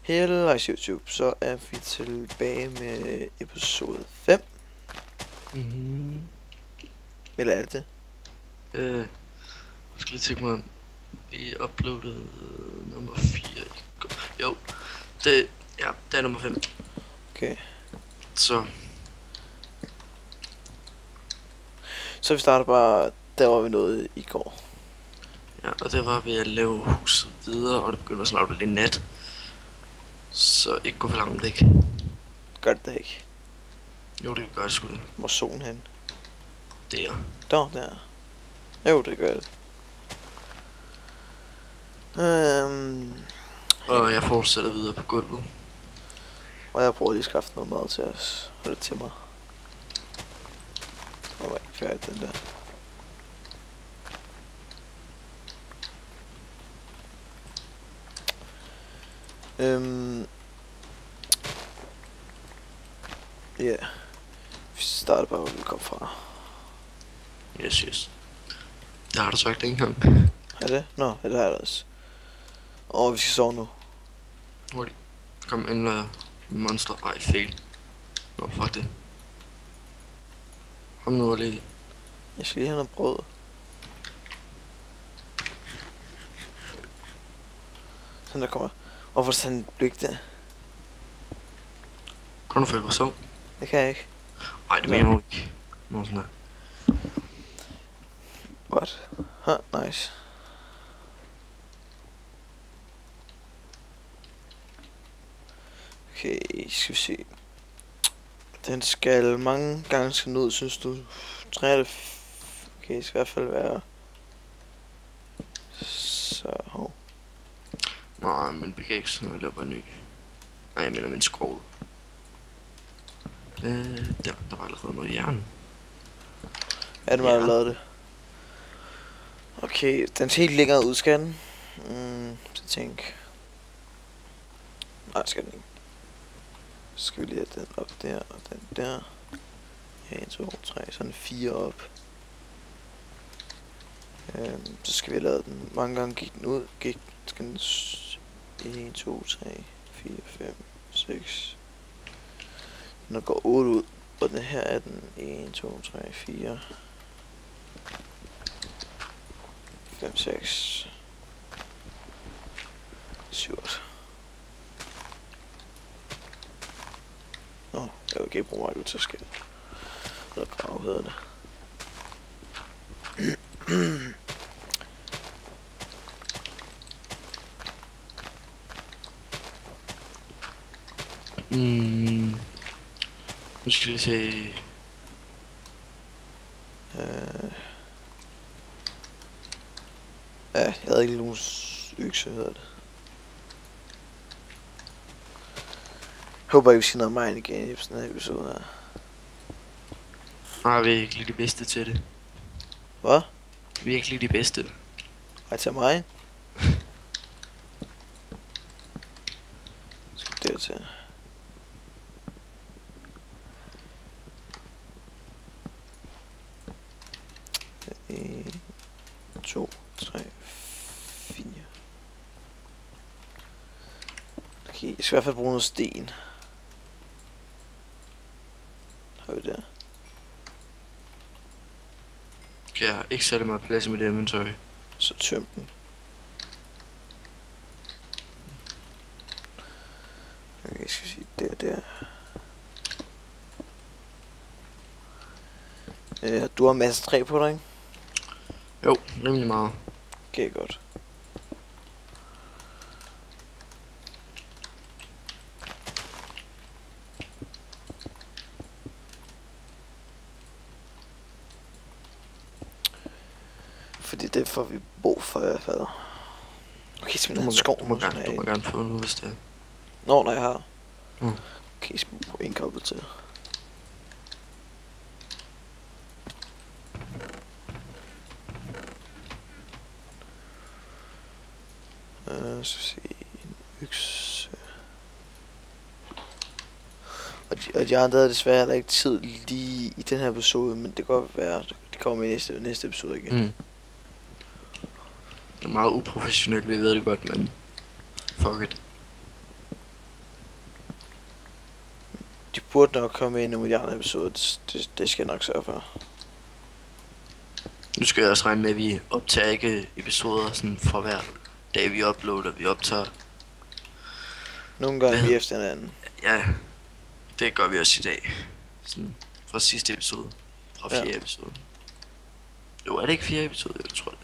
Hello YouTube, så er vi tilbage med episode 5. Eller er det det? Jeg skal lige tænke mig om. Vi uploadede nummer 4 i går. Jo, det er nummer 5. Okay. Så vi starter bare der, hvor vi nåede i går. Ja, og det var ved at lave huset videre, og det begyndte snart at blive nat. Så ikke gå for langt væk. Gør det da ikke. Jo, det gør det sgu da. Hvor er solen hen? Der. Der. Jo, det gør det. Og jeg fortsætter videre på gulvet. Og jeg prøver lige at skaffe noget mad til os. Hold det til mig. Åh, ikke færdig den der. Ja. Vi starter bare, hvor vi kom fra. Yes. Det har du sagt ikke engang. Er det? Nå, det har jeg da også. Vi skal sove nu. Hurtigt. Kom ind og monster. Ej, fail. Nå, fuck det. Kom nu og lige. Jeg skal lige have noget brød. Sådan der kommer. Hvorfor sådan et blik der? Kan du føle mig så? Det kan jeg ikke. Ej, det mener du ikke. Nå, sådan der. What? Nice. Okay, skal vi se. Den skal mange gange skal ned, synes du? 3 okay, det skal i hvert fald være. Så hov. Nej, men pickaxe, det var bare ny. Nej, jeg mener min skål. Der var allerede noget jern. Er det mig, der lavede det? Okay, den ser helt længere ud, skal den? Så tænk. Nej, skal den ikke. Så skal vi lige have den op der, og den der. Ja, 1, 2, 3, sådan 4 op. Så skal vi lade den. Mange gange gik den ud. Skal den 1, 2, 3, 4, 5, 6. Den går 8 ud. Og den her er den 1, 2, 3, 4, 5, 6, 7, 8. Nå, jeg vil ikke bruge mig til at skille. Eller grave hedder det. Nu skal vi se. Ja, jeg havde ikke nogen økse, hedder det. Håber ikke, vi skal noget mig igen i sådan her episode her. Nej, vi er ikke lige de bedste til det. Hvad? Vi er ikke lige de bedste. Ej, til mig. Skal det til. En, 2, 3, 4. Okay, jeg skal i hvert fald bruge noget sten. Har vi der? Okay, jeg har ikke særlig meget plads i mit inventory. Så tøm den. Okay, jeg skal sige der. Du har en masse træ på dig, ikke? Jo, rimelig meget. Okay, godt. Fordi det får vi brug for i hvert fald. Okay, så vi har en skov. Du må gerne få nu, hvis det er. Nå, nej, jeg har. Okay, så må vi prøve en kobbel til. Så se en økse. Og de andre havde desværre heller ikke tid lige i den her episode, men det kan godt være, det kommer i næste episode igen. Det er meget uprofessionelt, vi ved det godt, men fuck it. De burde nok komme ind i nogle af de andre episoder. Det skal jeg nok sørge for. Nu skal jeg også regne med, at vi optager ikke episoder sådan for hver dag vi uploader. Vi optager... Nogle gange lige efter hinanden. Ja, det gør vi også i dag. Sådan fra sidste episode. Fra 4. episode. Jo, er det ikke 4 episode? Jeg tror det.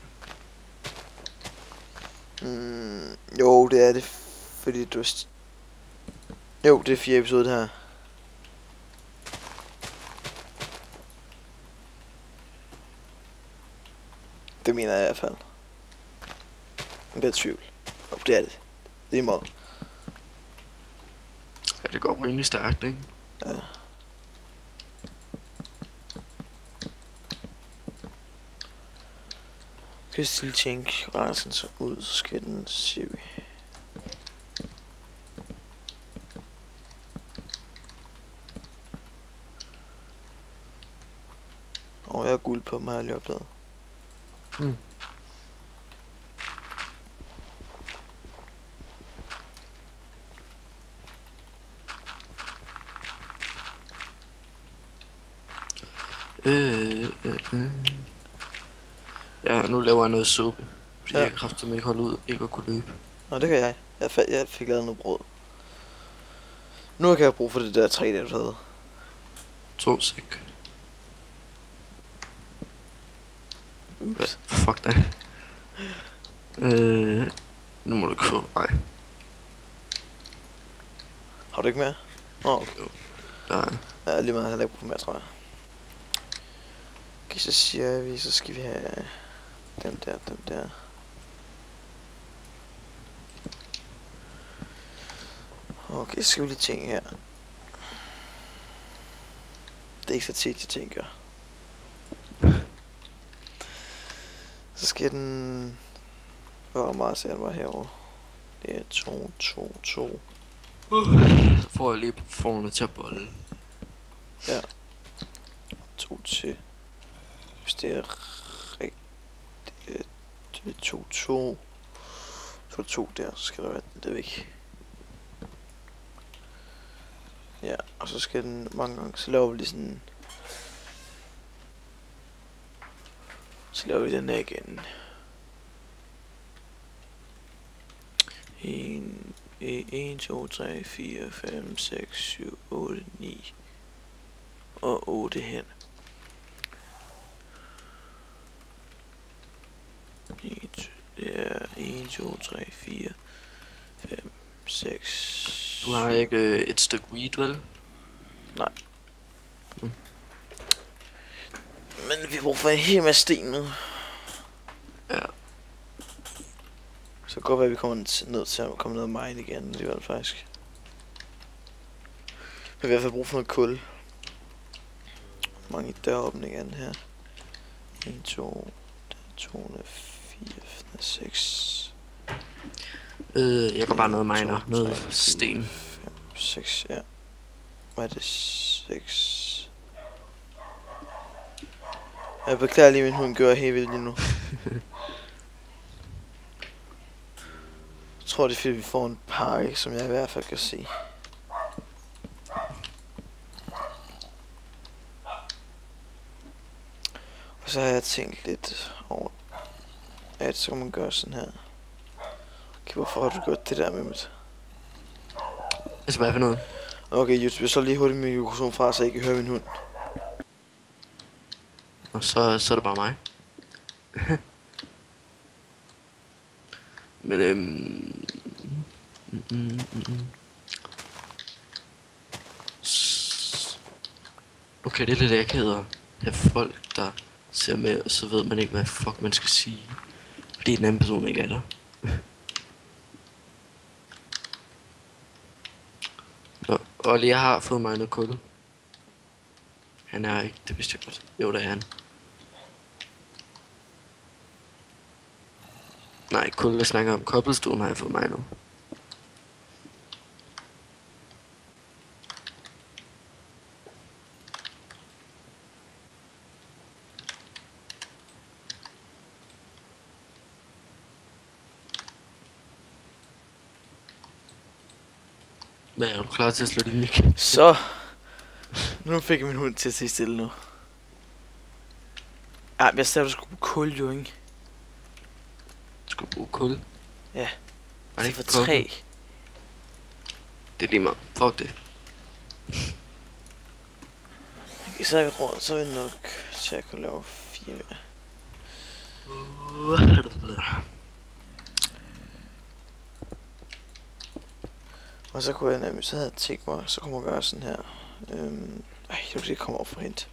Jo, det er det. Fordi du... Jo, det er 4 episode her. Det mener jeg i hvert fald. Det er tvivl. Jo, det er det. Det er meget. Ja, det går rimelig stærkt, ikke? Ja. Hvis de tænke rejsen så ud, så skal den se vi. Og jeg har guld på mig, har jeg lige opdaget. Ja, nu laver jeg noget suppe. Fordi jeg kraftedeme ikke holde ud, ikke at kunne løbe. Nå, det kan jeg. Jeg fik lavet noget brød. Nu kan jeg bruge for det der 3 der du havde. 2 sæk. Fuck dig. Nu må du få. Nej. Har du ikke mere? Nå, okay. Nej. Ja, lige meget, jeg har ikke brug for mere, tror jeg. Okay, så siger vi, så skal vi have dem der. Okay, så skal vi lige tænke her. Det er ikke så tit, jeg tænker. Så skal den... Hvor meget ser den var herovre? Det er 2. Så får jeg lige forne til at bolle. Ja. 2 til. Hvis det er rigtigt. Det er 2. Så er der 2 der, så skal der være det væk. Ja, og så skal den mange gange, så laver vi lige sådan... Så laver vi den her igen. 1, 2, 3, 4, 5, 6, 7, 8, 9 og 8 hen. 1, 2, 3, 4, 5, 6... Du har ikke et stykke weed, vel? Nej. Men vi bruger for en hel masse sten nu. Ja. Så det kan godt være, at vi kommer ned til at komme ned af mine igen alligevel faktisk. Men vi har i hvert fald brug for noget kul. Mange døråbne igen her. 1, 2, 2, 4, 6. Jeg går bare noget miner, noget sten. 5, 6, ja. Hvad er det? 6. Jeg beklager lige, min hund gør helt vildt lige nu. Jeg tror, det er fordi, vi får en pakke, som jeg i hvert fald kan se. Og så har jeg tænkt lidt over, at så kan man gøre sådan her. Okay, hvorfor har du gjort det der med mit? Altså, hvad for noget? Okay, YouTube, jeg så lige hurtigt min mikrofon fra, så jeg ikke kan høre min hund. Og så er det bare mig. Men okay, det er lidt akavet at have folk, der ser med, og så ved man ikke, hvad fuck man skal sige. Fordi den anden person ikke er der. Nå, Olli, jeg har fået mig noget kul. Han er ikke, det vidste jeg godt. Jo, det er han. Nej, kul, jeg snakker om cobblestone, har jeg fået mig nu. Hvad er du klar til at slå din mic? Så Nu fik jeg min hund til at sige stille nu. Ej, jeg sagde, du skulle på kul, jo, ikke? Skal bruge kul? Ja. Var det ikke for for 3. Det er lige meget. Fuck det. Okay, så har vi råd, så er vi nok til at kunne lave 4. Og så kunne jeg nemlig, så havde jeg tænkt mig, så kunne man gøre sådan her. Jeg vil ikke komme over for hent.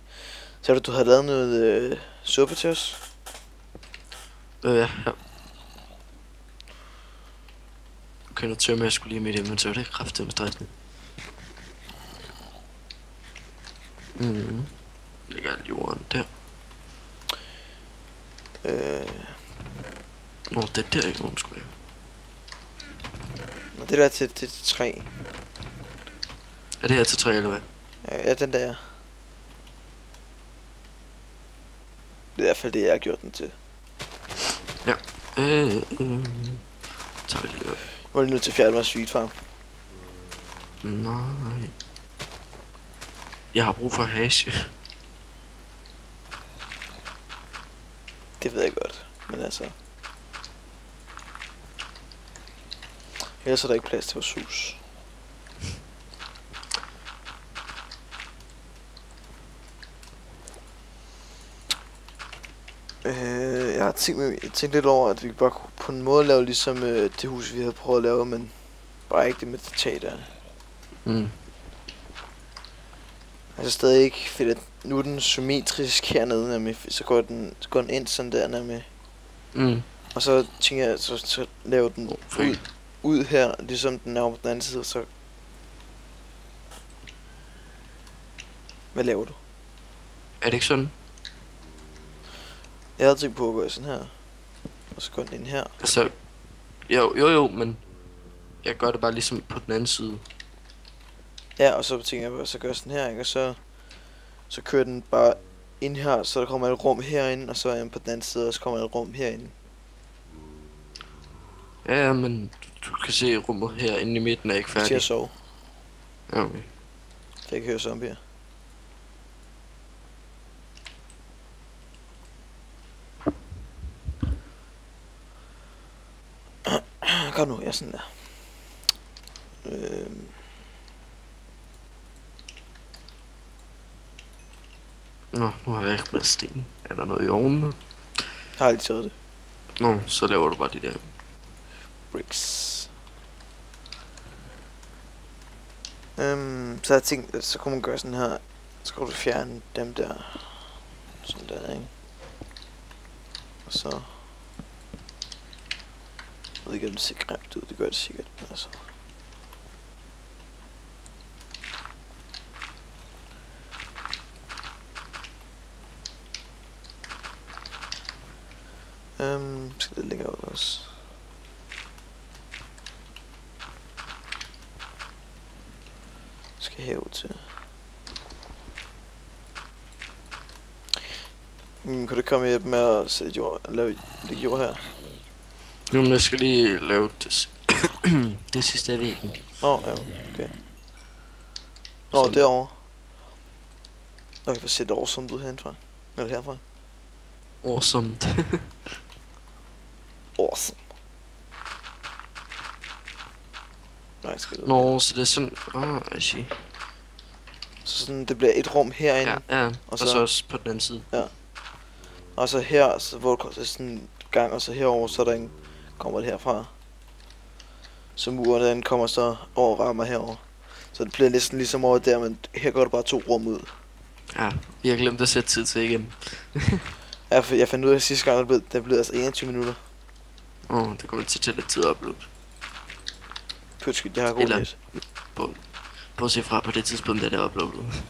Så du havde lavet noget suppe til os? Ja. Okay, nu tømmer jeg skulle lige midt i, men så er det kraftigt med stressende. Lægger alt jorden der. Nå, det er der ikke nogen skulle lave. Nå, det der er til 3. Er det her til 3 eller hvad? Ja, den der. Det er i hvert fald det, jeg har gjort den til. Ja. Tager vi lige op. Nu er lige nødt til at fjerne mig sweet farm. Nej. Jeg har brug for hashe. Det ved jeg godt, men altså. Ellers er der ikke plads til vores hus. Jeg har tænkt lidt over, at vi bare kunne på en måde lave ligesom det hus, vi havde prøvet at lave, men bare ikke det med det tag der. Altså stadig ikke, fordi nu er den symmetrisk hernede, nemlig, så går den ind sådan der nemlig. Og så tænker jeg, så laver den ud her, ligesom den er på den anden side, så... Hvad laver du? Er det ikke sådan? Jeg havde tænkt på at gå sådan her, og så går den ind her. Altså, jo, men jeg gør det bare ligesom på den anden side. Ja, og så tænker jeg på, så gør jeg sådan her, ikke? Og så kører den bare ind her, så der kommer et rum herinde, og så er jeg på den anden side, og så kommer et rum herinde. Ja, men du kan se rummet herinde i midten er ikke færdigt. Til at sove. Ja, okay. For jeg kan høre zombier. Kom nu, jeg er sådan der. Nå, nu har jeg ikke med sten. Er der noget i ovnen? Jeg har aldrig taget det. Nå, så laver du bare de der. Bricks. Så jeg tænkte, så kunne man gøre sådan her. Så kunne du fjerne dem der. Sådan der, ikke? Og så... Jeg ved ikke, om det ser grimt ud. Det gør det sikkert, men altså... Skal det længere ud også. Skal herud til. Kan du komme og hjælpe med at sætte jord, lave lidt jord her? Nu men jeg skal lige lave det, det sidste af væggen. Nå, ja, okay. Nå, derovre. Nå, jeg får sætte awesome ud herindfra. Eller herfra. Awesome. Awesome. Nej, skal det. Nå, så det er sådan... I see. Så sådan, det bliver et rum herinde. Ja, og så også på den anden side. Ja. Og så her, så hvor der er sådan en gang, og så herover, så der en, kommer det herfra. Så muren den kommer så over og rammer herover. Så det bliver næsten ligesom over der, men her går der bare 2 rum ud. Ja, vi har glemt at sætte tid til igen. Ja, for jeg fandt ud af sidste gang, det blev altså 21 minutter. Det kommer til at tage lidt tid at uploade. Pytskyld, det har gået lidt. Prøv at se fra på det tidspunkt, da det er uploadet.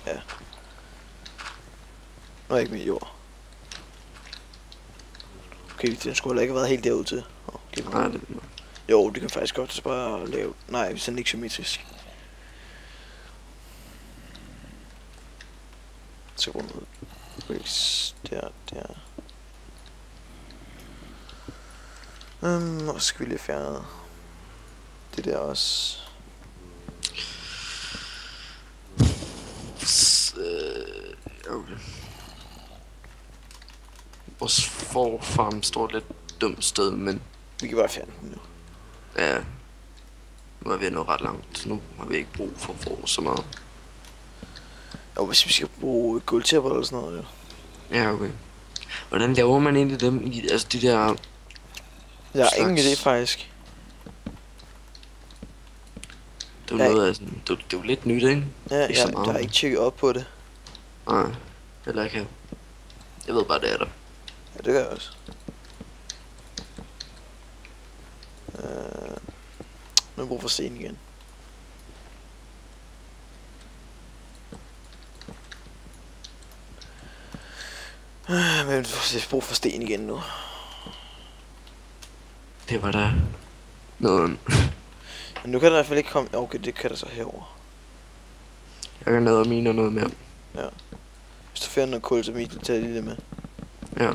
Ja. Nu er jeg ikke mere jord. Okay, den skulle heller ikke have været helt derude til. Nej, det er jo, det kan faktisk godt så bare lave... Nej, hvis den ikke symmetrisk. Så går noget. Der. Og så skal vi lige fjerne det der også. Vores forfarm står lidt dumt sted, men Vi kan bare fjerne den nu. ja, nu er vi nået ret langt. Nu har vi ikke brug for at få så meget. Og hvis vi skal bruge guldtæpper eller sådan noget, jo. Ja, okay. Hvordan laver man egentlig dem i, altså de der... Jeg har slags... ingen idé faktisk. Det er jo noget af sådan, det er jo lidt nyt, ikke? Ja, Ikke så jeg meget. har ikke tjekket op på det. Nej, heller ikke her. Jeg ved bare, det er der. Ja, det gør jeg også. Nu har jeg brug for sten igen. Men jeg har brug for sten igen nu. Det var der noget. Men nu kan der i hvert fald ikke komme... Okay, det kan der så herover. Jeg kan ned og mine noget mere. Ja. Hvis du finder noget kul, så Mikkel tager lige det med. Ja.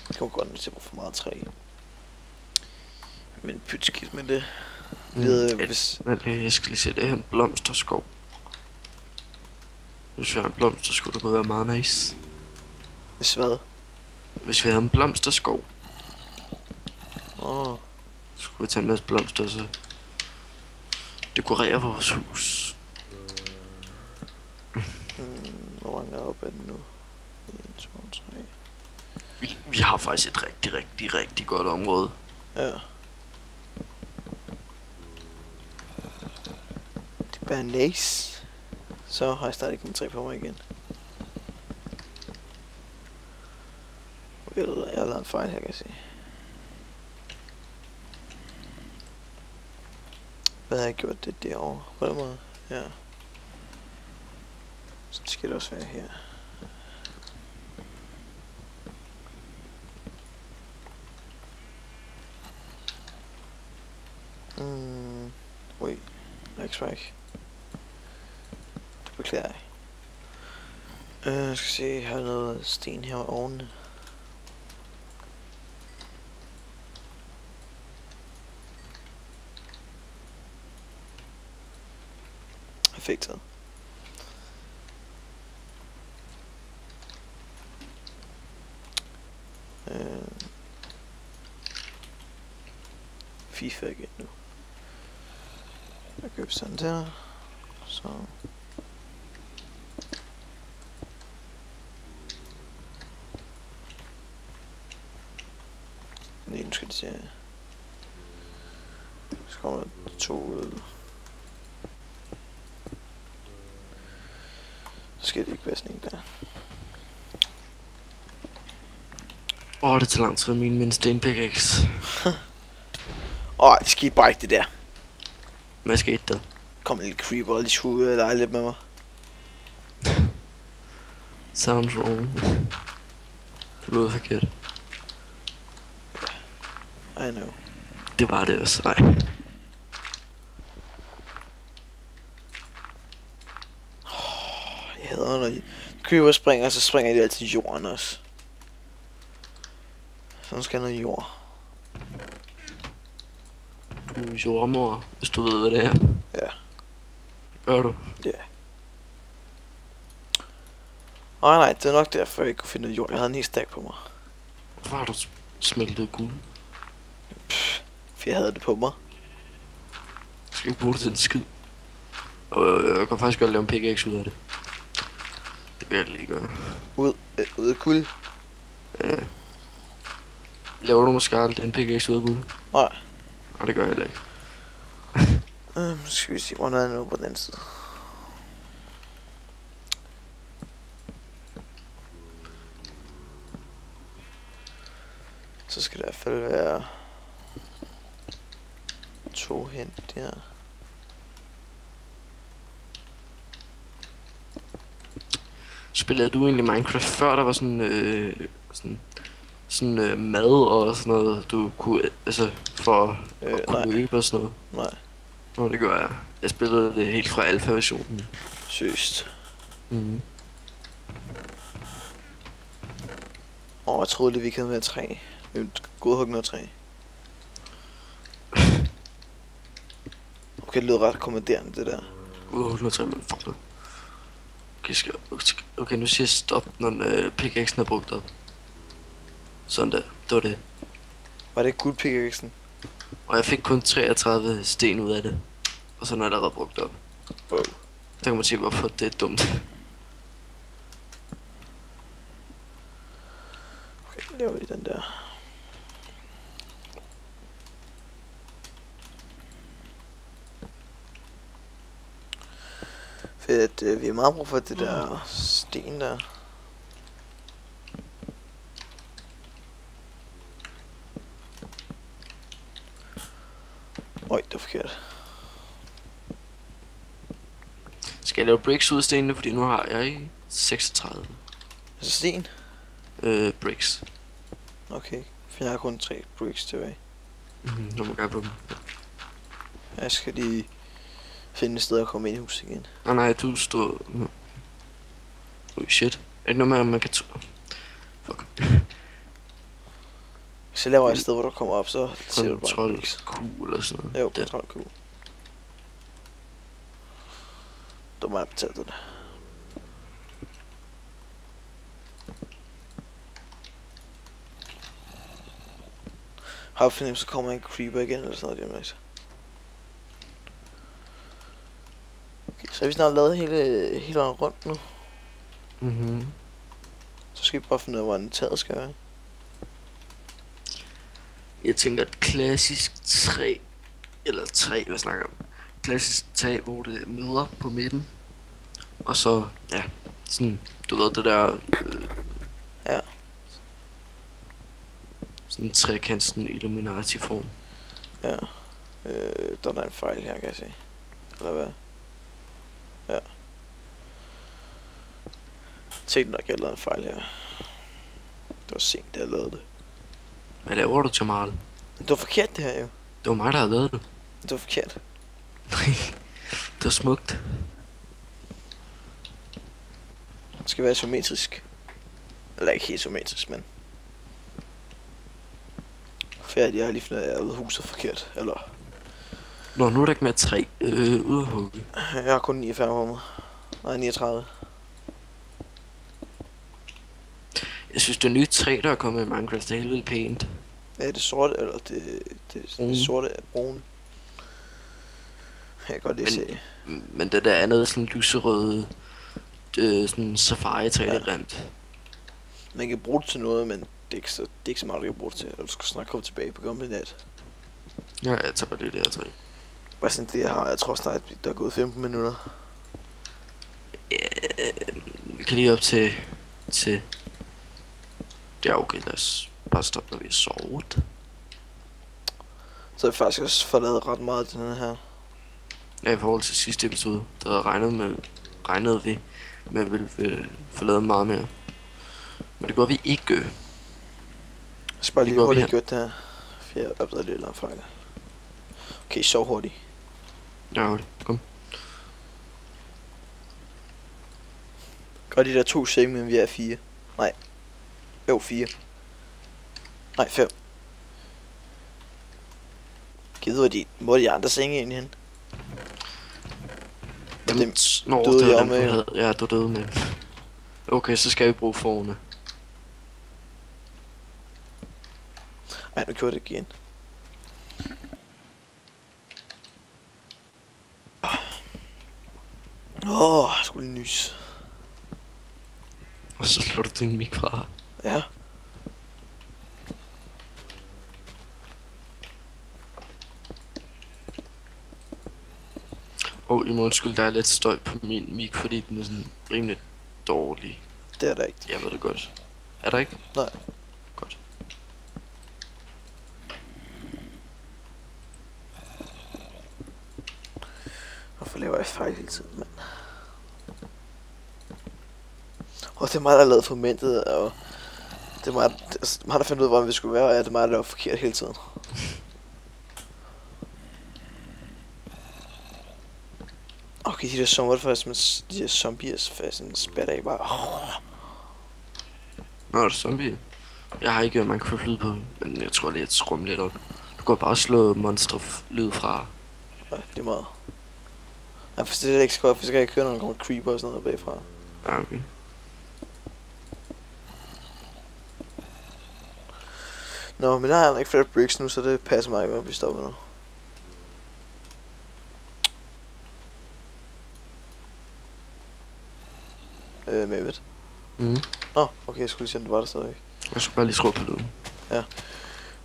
Det kommer godt, hvis jeg bruger for meget træ. Men pyt skidt med det. Hvis... Jeg skal lige se, det her en blomsterskov. Hvis vi har en blomsterskov, det kunne være meget nice. Hvis hvad? Hvis vi havde en blomsterskov, Åh. så skulle vi tage en masse blomster og så dekorere vores hus. Hvor mange er oppe af den nu? 1, 2, 3. Vi har faktisk et rigtig godt område. Ja. Det er bare nice. Så har jeg stadig kun 3 på mig igen. Jeg har lavet en fejl her, kan jeg se. Hvad har jeg gjort det derovre? På den måde? Ja. Så skal det også være her. Ui. X-Rack. Det beklager jeg. Jeg skal se, jeg har noget sten her oven. Perfekt. FIFA igen nu. Jeg køber sådan der. Så. Nej, nu skal det se. Så kommer der 2 ud. Så skal det ikke være sådan en der. Det tager lang tid med min sten pickaxe. Det skete bare ikke det der. Hvad skete der? Kom en lille creeper og lige skulle lege lidt med mig. Sounds wrong. Det lød forkert. I know. Det var det også, nej. Jeg hader når creeper springer, så springer de altid i jorden også. Så nu skal noget jord. Du er jordmor, hvis du ved, hvad det er. Ja. Gør du? Ja. Nej, det er nok derfor, jeg ikke kunne finde noget jord. Jeg havde en hel stack på mig. Hvorfor har du smeltet guld? For jeg havde det på mig. Jeg skal ikke bruge det til en skid. Og jeg kan faktisk godt lave en pickaxe ud af det. Det vil jeg lige gøre. Ud af kul. Ja. Laver du måske aldrig en pickaxe ud af guld? Nej. Nej, det gør jeg heller ikke. Nu skal vi se, hvor er nu på den side. Så skal der i hvert fald være 2 hen der. Spillede du egentlig Minecraft før der var sådan mad og sådan noget, du kunne, altså for at kunne løbe og sådan noget? Nej. Nå, det gør jeg. Jeg spillede det helt fra alfa-versionen. Seriøst. Mhm. Jeg troede lige vi kunne være 3. Vi ville godhugge noget træ. Okay, det lyder ret kommanderende, det der. Nu tager jeg fuck det. Okay, nu siger jeg stop, når pickaxen er brugt op. Sådan der, det var det. Var det guld pickaxen? Og jeg fik kun 33 sten ud af det. Og så er det allerede brugt op. Wow. Der kan man sige, hvorfor det er dumt. Okay, laver vi den der. Fedt, at vi er meget brug for det der sten der. Øj, det er forkert. Skal jeg lave bricks ud af stenene, fordi nu har jeg 36. Altså sten? Bricks. Okay, for jeg har kun 3 bricks tilbage. Nu må jeg på dem. Jeg skal lige finde et sted at komme ind i huset igen. Nej, du står... Shit. Er det noget med, at man kan... Fuck. Så laver jeg et sted, hvor du kommer op, så ser du bare Kontrol bricks. Q eller sådan noget. Jo, kontrol Q. Du må have betalt det. Har fornemt, så kommer en creeper igen eller sådan noget, det okay, så har vi snart lavet hele vejen rundt nu. Så skal vi bare finde ud af, hvordan taget skal være. Jeg tænker et klassisk træ, eller træ, hvad snakker jeg om? Klassisk tag, hvor det møder på midten. Og så, ja, sådan, du ved det der... Ja. Sådan en trekant, sådan en Illuminati-form. Ja. Der er en fejl her, kan jeg se. Eller hvad? Ja. Tænk nok, jeg lavede en fejl her. Det var sent, da jeg lavede det. Hvad laver du, Jamal? Det var forkert, det her jo. Det var mig, der havde lavet det. Det var forkert. Det var smukt. Det skal være symmetrisk. Eller ikke helt symmetrisk, men... Færdig, jeg har lige fundet, at jeg har lavet huset forkert. Eller... Nå, nu er der ikke mere træ ude at hugge. Jeg har kun 49 på mig. Nej, 39. Jeg synes, det nye træ, der er kommet i Minecraft, det er helt vildt pænt. Ja, det sorte, eller det sorte er brune. Jeg kan godt lide se. Men det der andet sådan lyserøde, sådan safari-træ, det er grimt. Man kan bruge det til noget, men det er ikke så meget, du kan bruge det til. Du skal snart komme tilbage på gamle nat. Ja, jeg tager bare det der træ. Bare sådan det, jeg har. Jeg tror snart, der er gået 15 minutter. Vi kan lige op til... Det er okay, lad os bare stoppe, når vi har sovet. Så har jeg faktisk også forladet ret meget til den her. Ja, i forhold til sidste episode, der havde regnede vi med at ville forlade meget mere. Men det går vi ikke. Jeg skal bare lige hurtigt gjort det her. For jeg opdagede lidt af fejl. Okay, så hurtigt. Ja, hurtigt. Kom. Gør de der 2 seng, men vi er 4. Nej. Jo, 4. Nej, 5. Gider hvor de andre senge egentlig hen? Dem, døde jeg med. Ja, du døde med. Okay, så skal vi bruge forne. Ej, nu gjorde det igen. Jeg skulle lige nys. Og så slår du din mic fra. Ja. I må undskylde, der er lidt støj på min mic, fordi den er sådan rimelig dårlig. Det er der ikke. Jeg ved det godt. Er der ikke? Nej. Godt. Hvorfor laver jeg fejl hele tiden, mand? Og det er mig, der har lavet formentet, og det er mig, der fandt ud af, hvordan vi skulle være, og det er mig, der var forkert hele tiden. Okay, de der de der zombies faktisk en spætter af bare. Nå, er det zombie? Jeg har ikke Minecraft lyd på, men jeg tror lige, at skrumme lidt op. Du kan bare slå monster lyd fra. lige meget. Nej, for det er ikke så godt, for så kan jeg køre, når der kommer creeper og sådan noget bagfra. Ja, okay. Nå, men der er ikke flere bricks nu, så det passer mig godt, at vi stopper nu. Med Mhm. Nå, okay, jeg skulle lige se, om det var der stadigvæk. Jeg skal bare lige skrue på lyden.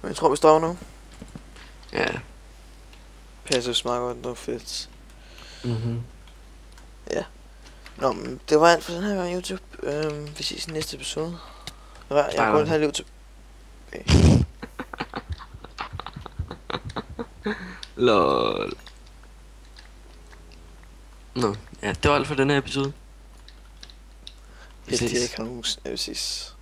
Men jeg tror, vi stopper nu. Ja. Passer smart godt, det var fedt. Mhm. Nå, men det var alt for den her gang, YouTube. Vi ses i næste episode. Jeg går lidt her liv til... Lol. Nå, ja, det var alt for den her episode. Vi Det er ses. ikke nogen... Vi ses.